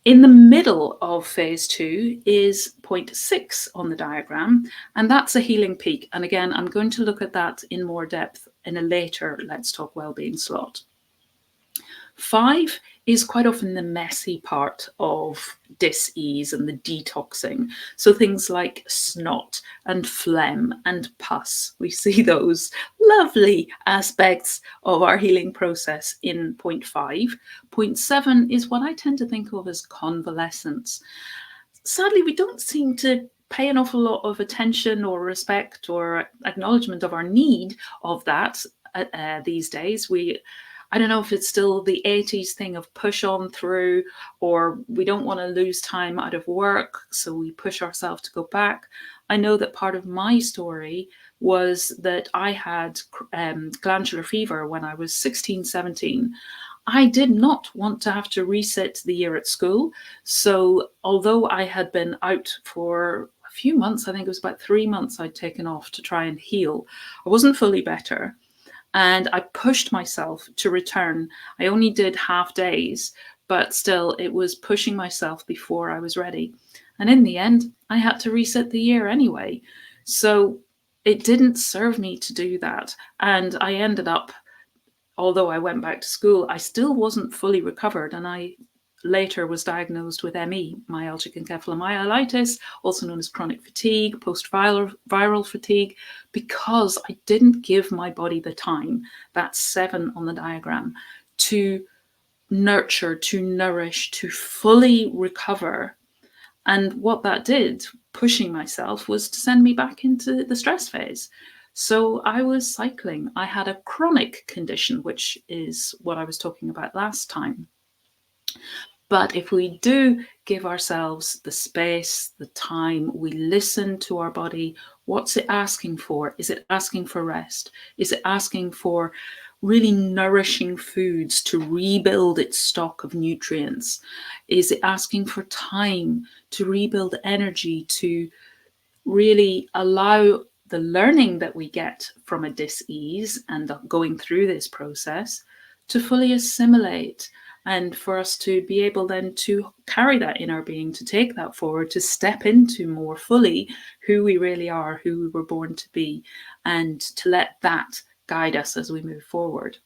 In the middle of phase 2 is point 6 on the diagram, and that's a healing peak. And again, I'm going to look at that in more depth in a later Let's Talk Wellbeing slot. 5 is quite often the messy part of dis-ease and the detoxing. So things like snot and phlegm and pus. We see those lovely aspects of our healing process in point 5. Point 7 is what I tend to think of as convalescence. Sadly, we don't seem to pay an awful lot of attention or respect or acknowledgement of our need of that these days. I don't know if it's still the 80s thing of push on through, or we don't want to lose time out of work, so we push ourselves to go back. I know that part of my story was that I had glandular fever when I was 16, 17. I did not want to have to resit the year at school. So although I had been out for a few months, I think it was about 3 months I'd taken off to try and heal, I wasn't fully better. And I pushed myself to return. I only did half days, but still it was pushing myself before I was ready. And in the end, I had to reset the year anyway. So it didn't serve me to do that. And I ended up, although I went back to school, I still wasn't fully recovered. And I later was diagnosed with ME, myalgic encephalomyelitis, also known as chronic fatigue, post-viral fatigue, because I didn't give my body the time, that's 7 on the diagram, to nurture, to nourish, to fully recover. And what that did, pushing myself, was to send me back into the stress phase. So I was cycling. I had a chronic condition, which is what I was talking about last time. But if we do give ourselves the space, the time, we listen to our body, what's it asking for? Is it asking for rest? Is it asking for really nourishing foods to rebuild its stock of nutrients? Is it asking for time to rebuild energy, to really allow the learning that we get from a dis-ease and going through this process to fully assimilate, and for us to be able then to carry that in our being, to take that forward, to step into more fully who we really are, who we were born to be, and to let that guide us as we move forward.